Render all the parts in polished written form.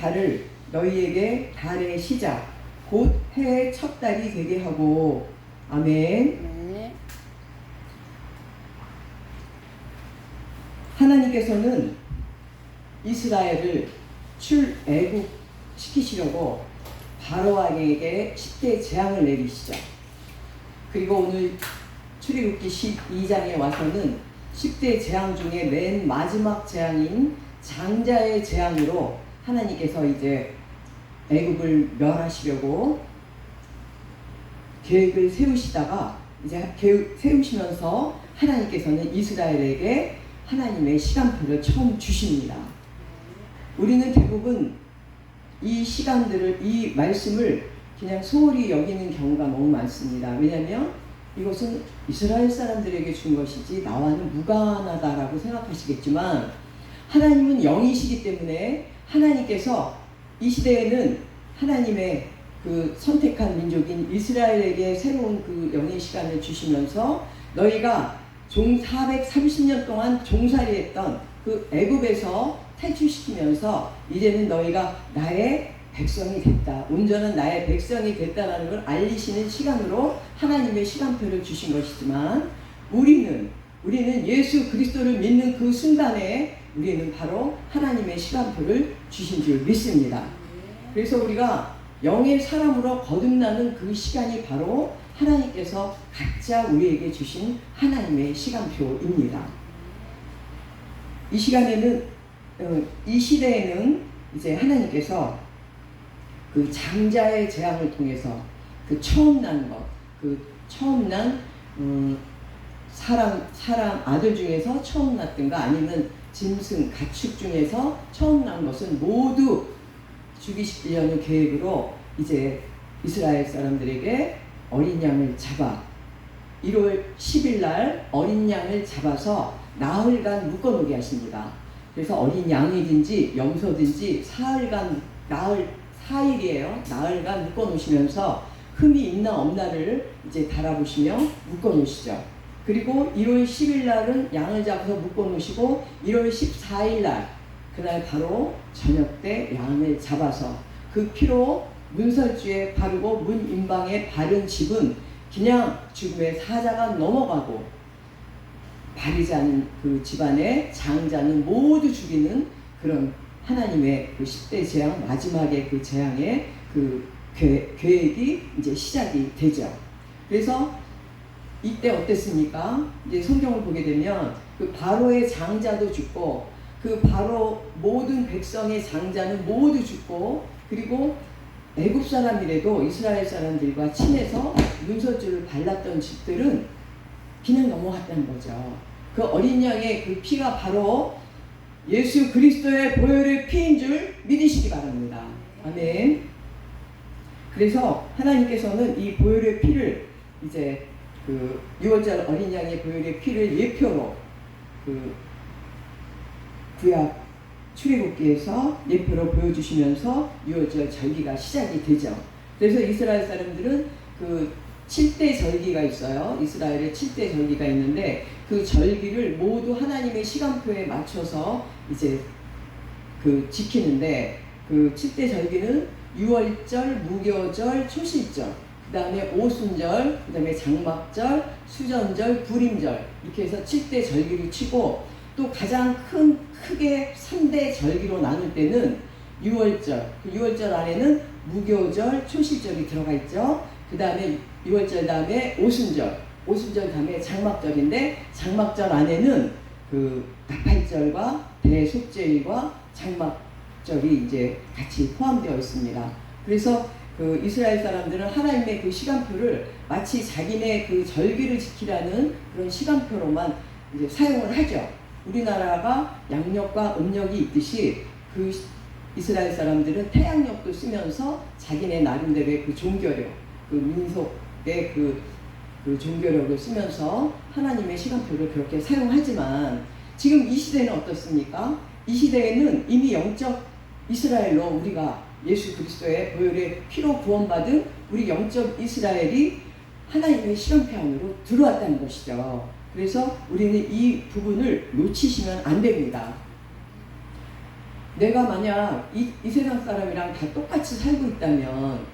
달을 너희에게 달의 시작 곧 해의 첫 달이 되게 하고. 아멘. 네. 하나님께서는 이스라엘을 출애굽 시키시려고 바로왕에게 10대 재앙을 내리시죠. 그리고 오늘 출애굽기 12장에 와서는 10대 재앙 중에 맨 마지막 재앙인 장자의 재앙으로 하나님께서 이제 애굽을 멸하시려고 계획을 세우시다가 이제 세우시면서 하나님께서는 이스라엘에게 하나님의 시간표를 처음 주십니다. 우리는 대부분 이 시간들을, 이 말씀을 그냥 소홀히 여기는 경우가 너무 많습니다. 왜냐하면 이것은 이스라엘 사람들에게 준 것이지 나와는 무관하다라고 생각하시겠지만, 하나님은 영이시기 때문에 하나님께서 이 시대에는 하나님의 그 선택한 민족인 이스라엘에게 새로운 그 영의 시간을 주시면서 너희가 430년 동안 종살이했던 그 애굽에서 탈출시키면서 이제는 너희가 나의 백성이 됐다, 온전한 나의 백성이 됐다라는 걸 알리시는 시간으로 하나님의 시간표를 주신 것이지만, 우리는 예수 그리스도를 믿는 그 순간에 우리는 바로 하나님의 시간표를 주신 줄 믿습니다. 그래서 우리가 영의 사람으로 거듭나는 그 시간이 바로 하나님께서 각자 우리에게 주신 하나님의 시간표입니다. 이 시간에는, 이 시대에는 이제 하나님께서 그 장자의 재앙을 통해서 그 처음 난 것, 그 처음 난 사람 아들 중에서 처음 났든가 아니면 짐승 가축 중에서 처음 난 것은 모두 죽이시려는 계획으로 이제 이스라엘 사람들에게 어린 양을 잡아 1월 10일 날 어린 양을 잡아서 나흘간 묶어놓게 하십니다. 그래서 어린 양이든지 염소든지 나흘 4일이에요. 나흘간 묶어놓으시면서 흠이 있나 없나를 이제 달아보시며 묶어놓으시죠. 그리고 1월 10일 날은 양을 잡아서 묶어놓으시고 1월 14일 날 그날 바로 저녁 때 양을 잡아서 그 피로 문설주에 바르고 문 임방에 바른 집은 그냥 죽음의 사자가 넘어가고, 바르지 않은 그 집안의 장자는 모두 죽이는 그런 하나님의 그 10대 재앙, 마지막에 그 재앙의 그 계획이 이제 시작이 되죠. 그래서 이때 어땠습니까? 이제 성경을 보게 되면 그 바로의 장자도 죽고, 그 바로 모든 백성의 장자는 모두 죽고, 그리고 애굽 사람이라도 이스라엘 사람들과 친해서 문설주를 발랐던 집들은 그냥 넘어갔다는 거죠. 그 어린 양의 그 피가 바로 예수 그리스도의 보혈의 피인 줄 믿으시기 바랍니다. 아멘. 그래서 하나님께서는 이 보혈의 피를 이제 그 6월절 어린 양의 보혈의 피를 예표로 그 구약 출애굽기에서 예표로 보여주시면서 6월절 절기가 시작이 되죠. 그래서 이스라엘 사람들은 그 7대 절기가 있어요. 이스라엘에 7대 절기가 있는데 그 절기를 모두 하나님의 시간표에 맞춰서 이제 그 지키는데, 그 7대 절기는 6월절, 무교절, 초실절, 그 다음에 오순절, 그 다음에 장막절, 수전절, 불임절, 이렇게 해서 7대 절기를 치고, 또 가장 크게 3대 절기로 나눌 때는 6월절, 그 6월절 안에는 무교절, 초실절이 들어가 있죠. 그 다음에 6월절 다음에 오순절 다음에 장막절인데, 장막절 안에는 그 나팔절과 대속죄일과 장막절이 이제 같이 포함되어 있습니다. 그래서 그 이스라엘 사람들은 하나님의 그 시간표를 마치 자기네 그 절기를 지키라는 그런 시간표로만 이제 사용을 하죠. 우리나라가 양력과 음력이 있듯이 그 이스라엘 사람들은 태양력도 쓰면서 자기네 나름대로의 그 종교력, 그 민속의 그 종교력을 쓰면서 하나님의 시간표를 그렇게 사용하지만, 지금 이 시대는 어떻습니까? 이 시대에는 이미 영적 이스라엘로 우리가 예수 그리스도의 보혈의 피로 구원받은 우리 영적 이스라엘이 하나님의 시간표 안으로 들어왔다는 것이죠. 그래서 우리는 이 부분을 놓치시면 안 됩니다. 내가 만약 이 세상 사람이랑 다 똑같이 살고 있다면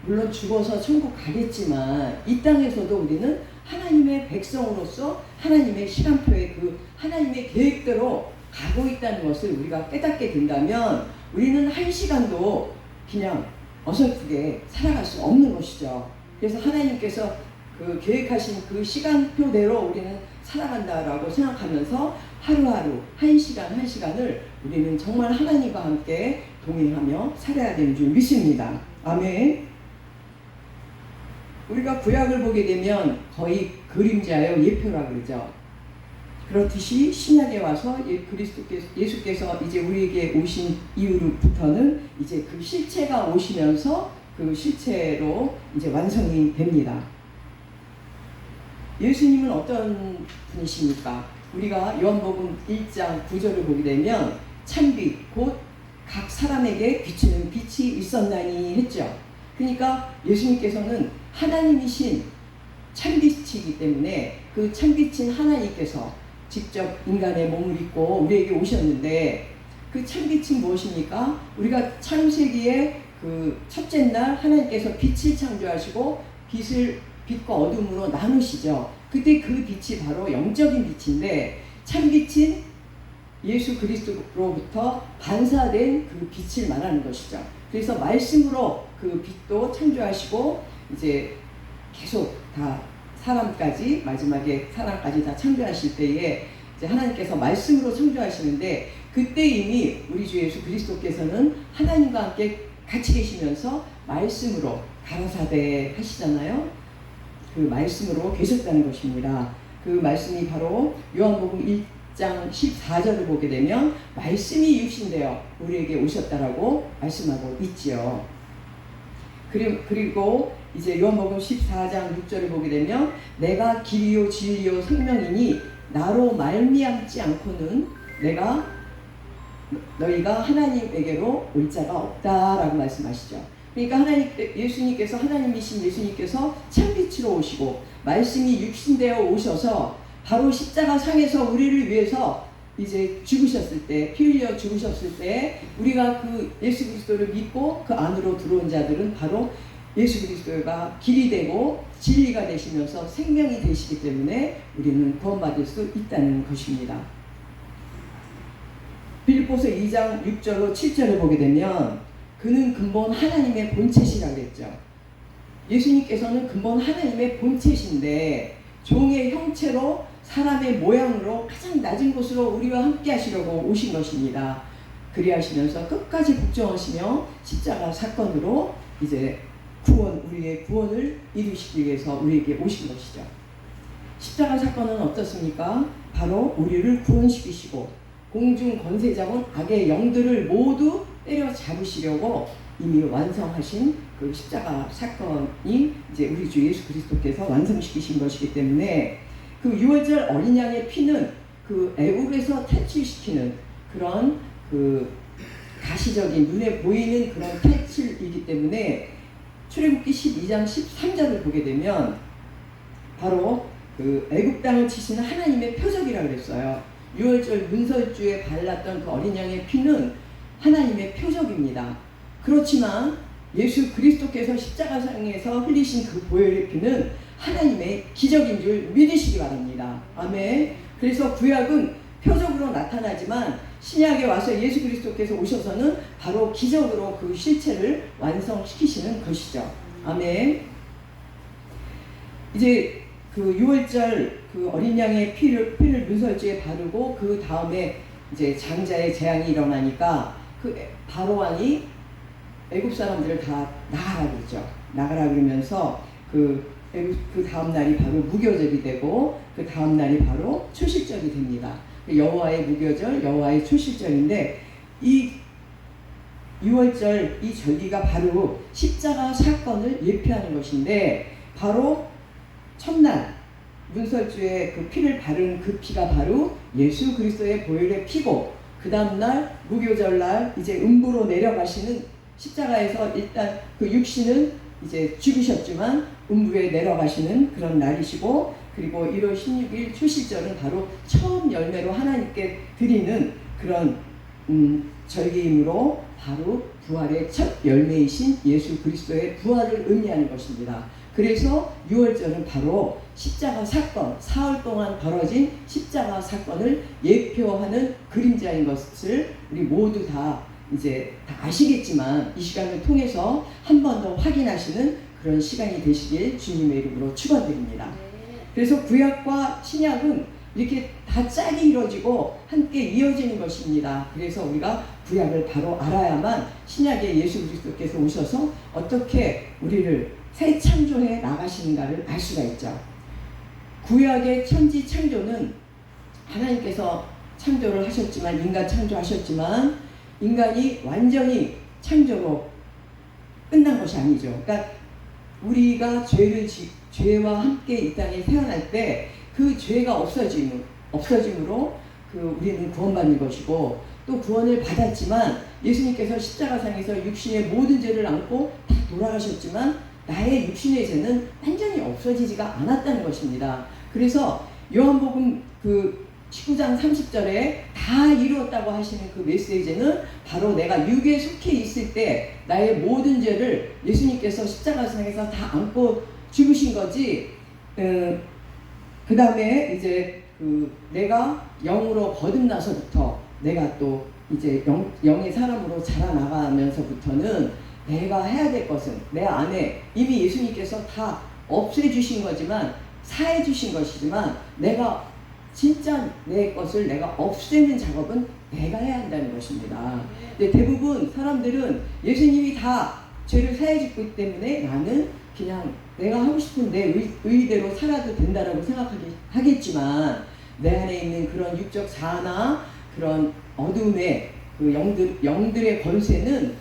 물론 죽어서 천국 가겠지만 이 땅에서도 우리는 하나님의 백성으로서 하나님의 시간표에 그 하나님의 계획대로 가고 있다는 것을 우리가 깨닫게 된다면 우리는 한 시간도 그냥 어설프게 살아갈 수 없는 것이죠. 그래서 하나님께서 그 계획하신 그 시간표대로 우리는 살아간다라고 생각하면서 하루하루 한 시간 한 시간을 우리는 정말 하나님과 함께 동행하며 살아야 되는 줄 믿습니다. 아멘. 우리가 구약을 보게 되면 거의 그림자요 예표라 그러죠. 그렇듯이 신약에 와서 예수께서 이제 우리에게 오신 이후로부터는 이제 그 실체가 오시면서 그 실체로 이제 완성이 됩니다. 예수님은 어떤 분이십니까? 우리가 요한복음 1장 9절을 보게 되면 참빛 곧 각 사람에게 비추는 빛이 있었나니 했죠. 그러니까 예수님께서는 하나님이신 참빛이기 때문에 그 참빛인 하나님께서 직접 인간의 몸을 입고 우리에게 오셨는데 그 참빛은 무엇입니까? 우리가 창세기에 그 첫째 날 하나님께서 빛을 창조하시고 빛과 어둠으로 나누시죠. 그때 그 빛이 바로 영적인 빛인데 참빛은 예수 그리스도로부터 반사된 그 빛을 말하는 것이죠. 그래서 말씀으로 그 빛도 창조하시고 이제 계속 다 사람까지 마지막에 사람까지 다 창조하실 때에 이제 하나님께서 말씀으로 창조하시는데 그때 이미 우리 주 예수 그리스도께서는 하나님과 함께 같이 계시면서 말씀으로 가라사대 하시잖아요. 그 말씀으로 계셨다는 것입니다. 그 말씀이 바로 요한복음 1장 14절을 보게 되면 말씀이 육신되어 우리에게 오셨다라고 말씀하고 있지요. 그리고 이제 요한복음 14장 6절을 보게 되면 내가 길이요 진리요 생명이니 나로 말미암지 않고는 너희가 하나님에게로 올 자가 없다라고 말씀하시죠. 그러니까 예수님께서 하나님이신 예수님께서 참빛으로 오시고 말씀이 육신되어 오셔서 바로 십자가 상에서 우리를 위해서 이제 죽으셨을 때, 피 흘려 죽으셨을 때 우리가 그 예수 그리스도를 믿고 그 안으로 들어온 자들은 바로 예수 그리스도가 길이 되고 진리가 되시면서 생명이 되시기 때문에 우리는 구원받을 수 있다는 것입니다. 빌립보서 2장 6절로 7절을 보게 되면 그는 근본 하나님의 본체시라고 했죠. 예수님께서는 근본 하나님의 본체신데 종의 형체로 사람의 모양으로 가장 낮은 곳으로 우리와 함께 하시려고 오신 것입니다. 그리하시면서 끝까지 복종하시며 십자가 사건으로 이제 우리의 구원을 이루시기 위해서 우리에게 오신 것이죠. 십자가 사건은 어떻습니까? 바로 우리를 구원시키시고 공중 권세자본 악의 영들을 모두 때려잡으시려고 이미 완성하신 그 십자가 사건이 이제 우리 주 예수 그리스도께서 완성시키신 것이기 때문에 그 6월절 어린 양의 피는 그 애국에서 탈출시키는 그런 그 가시적인 눈에 보이는 그런 탈출이기 때문에 출애굽기 12장 13절을 보게 되면 바로 그 애국 땅을 치시는 하나님의 표적이라고 그랬어요. 6월절 문설주에 발랐던 그 어린 양의 피는 하나님의 표적입니다. 그렇지만 예수 그리스도께서 십자가상에서 흘리신 그 보혈의 피는 하나님의 기적인 줄 믿으시기 바랍니다. 아멘. 그래서 구약은 표적으로 나타나지만 신약에 와서 예수 그리스도께서 오셔서는 바로 기적으로 그 실체를 완성시키시는 것이죠. 아멘. 이제 그 6월절 그 어린 양의 피를 문설주에 바르고 그 다음에 이제 장자의 재앙이 일어나니까 그 바로 왕이 애굽 사람들을 다 나가라 그러죠. 나가라 그러면서 그 다음 날이 바로 무교절이 되고 그 다음 날이 바로 초실절이 됩니다. 여호와의 무교절, 여호와의 초실절인데 이 6월절 이 절기가 바로 십자가 사건을 예표하는 것인데 바로 첫날 문설주에 그 피를 바른 그 피가 바로 예수 그리스도의 보혈의 피고 그 다음날 무교절날 이제 음부로 내려가시는 십자가에서 일단 그 육신은 이제 죽으셨지만 음부에 내려가시는 그런 날이시고 그리고 1월 16일 초실절은 바로 처음 열매로 하나님께 드리는 그런 절기이므로 바로 부활의 첫 열매이신 예수 그리스도의 부활을 의미하는 것입니다. 그래서 6월절은 바로 십자가 사건, 사흘 동안 벌어진 십자가 사건을 예표하는 그림자인 것을 우리 모두 다 이제 다 아시겠지만 이 시간을 통해서 한 번 더 확인하시는 그런 시간이 되시길 주님의 이름으로 축원드립니다. 그래서 구약과 신약은 이렇게 다 짝이 이루어지고 함께 이어지는 것입니다. 그래서 우리가 구약을 바로 알아야만 신약의 예수 그리스도께서 오셔서 어떻게 우리를 새 창조해 나가시는가를 알 수가 있죠. 구약의 천지 창조는 하나님께서 창조를 하셨지만, 인간 창조하셨지만 인간이 완전히 창조로 끝난 것이 아니죠. 그러니까 우리가 죄와 함께 이 땅에 태어날 때 그 죄가 없어짐으로 우리는 구원받는 것이고, 또 구원을 받았지만 예수님께서 십자가상에서 육신의 모든 죄를 안고 다 돌아가셨지만 나의 육신의 죄는 완전히 없어지지가 않았다는 것입니다. 그래서 요한복음 19장 30절에 다 이루었다고 하시는 그 메시지는 바로 내가 육에 속해 있을 때 나의 모든 죄를 예수님께서 십자가상에서 다 안고 죽으신 거지. 그 다음에 이제 내가 영으로 거듭나서부터 내가 또 이제 영의 사람으로 자라나가면서부터는 내가 해야 될 것은 내 안에 이미 예수님께서 다 없애주신 거지만, 사해주신 것이지만, 내가 진짜 내 것을 내가 없애는 작업은 내가 해야 한다는 것입니다. 근데 대부분 사람들은 예수님이 다 죄를 사해줬기 때문에 나는 그냥 내가 하고 싶은 내 의대로 살아도 된다라고 생각하겠지만, 내 안에 있는 그런 육적 자아나 그런 어둠의 영들의 권세는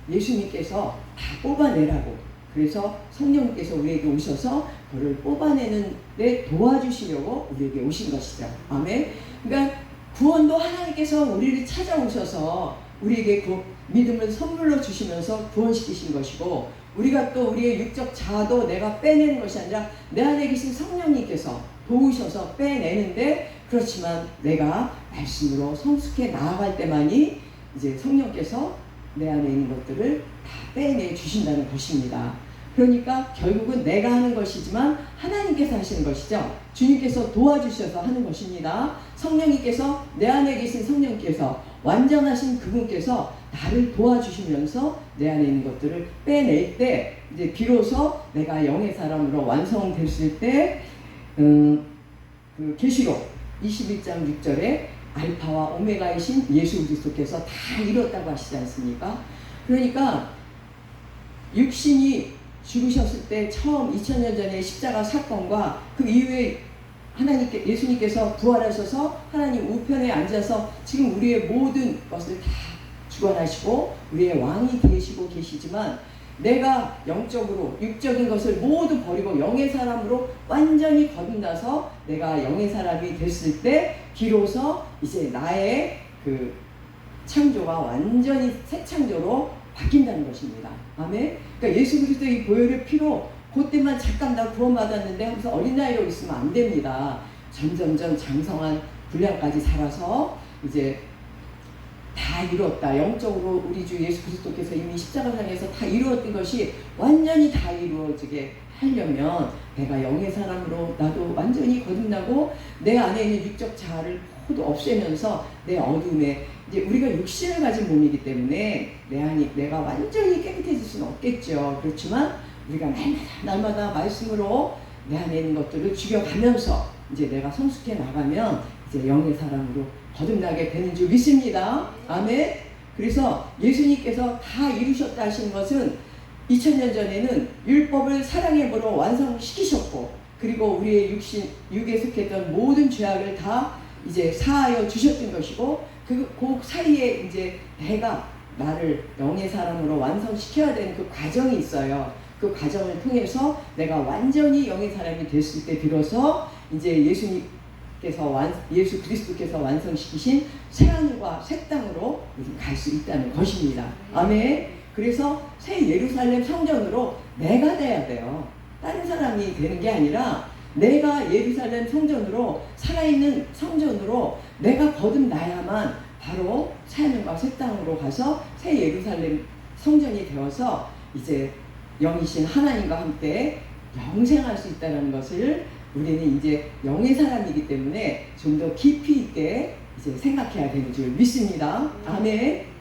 예수님께서 다 뽑아내라고, 그래서 성령께서 우리에게 오셔서 그를 뽑아내는 데 도와주시려고 우리에게 오신 것이죠. 아멘. 그러니까 구원도 하나님께서 우리를 찾아오셔서 우리에게 그 믿음을 선물로 주시면서 구원시키신 것이고, 우리가 또 우리의 육적 자아도 내가 빼내는 것이 아니라 내 안에 계신 성령님께서 도우셔서 빼내는데, 그렇지만 내가 말씀으로 성숙해 나아갈 때만이 이제 성령께서 내 안에 있는 것들을 다 빼내 주신다는 것입니다. 그러니까 결국은 내가 하는 것이지만 하나님께서 하시는 것이죠. 주님께서 도와주셔서 하는 것입니다. 성령님께서, 내 안에 계신 성령께서, 완전하신 그분께서 나를 도와주시면서 내 안에 있는 것들을 빼낼 때 이제 비로소 내가 영의 사람으로 완성됐을 때 계시록 21장 6절에 알파와 오메가이신 예수 그리스도께서 다 이뤘다고 하시지 않습니까? 그러니까 육신이 죽으셨을 때 처음 2000년 전에 십자가 사건과 그 이후에 예수님께서 부활하셔서 하나님 우편에 앉아서 지금 우리의 모든 것을 다 주관하시고 우리의 왕이 되시고 계시지만, 내가 영적으로 육적인 것을 모두 버리고 영의 사람으로 완전히 거듭나서 내가 영의 사람이 됐을 때 비로소 이제 나의 창조가 완전히 새 창조로 바뀐다는 것입니다. 아멘. 그러니까 예수 그리스도의 보혈의 피로 그때만 잠깐 나 구원받았는데 하면서 어린 나이로 있으면 안 됩니다. 점점점 장성한 분량까지 살아서 이제 다 이루었다. 영적으로 우리 주 예수 그리스도께서 이미 십자가상에서 다 이루었던 것이 완전히 다 이루어지게 하려면 내가 영의 사람으로 나도 완전히 거듭나고 내 안에 있는 육적 자아를 모두 없애면서 내 어둠에, 이제 우리가 육신을 가진 몸이기 때문에 내가 완전히 깨끗해질 수는 없겠죠. 그렇지만 우리가 날마다 말씀으로 내 안에 있는 것들을 죽여가면서 이제 내가 성숙해 나가면 이제 영의 사람으로 거듭나게 되는 줄 믿습니다. 아멘. 그래서 예수님께서 다 이루셨다 하시는 것은 2000년 전에는 율법을 사랑의 보로 완성시키셨고, 그리고 우리의 육에 속했던 모든 죄악을 다 이제 사하여 주셨던 것이고, 그 사이에 이제 내가 나를 영의 사람으로 완성시켜야 되는 그 과정이 있어요. 그 과정을 통해서 내가 완전히 영의 사람이 됐을 때 비로소 이제 예수 그리스도께서 완성시키신 새하늘과 새 땅으로 갈 수 있다는 것입니다. 아멘. 그래서 새 예루살렘 성전으로 내가 돼야 돼요. 다른 사람이 되는 게 아니라 내가 예루살렘 성전으로, 살아있는 성전으로 내가 거듭나야만 바로 새하늘과 새 땅으로 가서 새 예루살렘 성전이 되어서 이제 영이신 하나님과 함께 영생할 수 있다는 것을 우리는 이제 영의 사람이기 때문에 좀 더 깊이 있게 이제 생각해야 되는 줄 믿습니다. 아멘.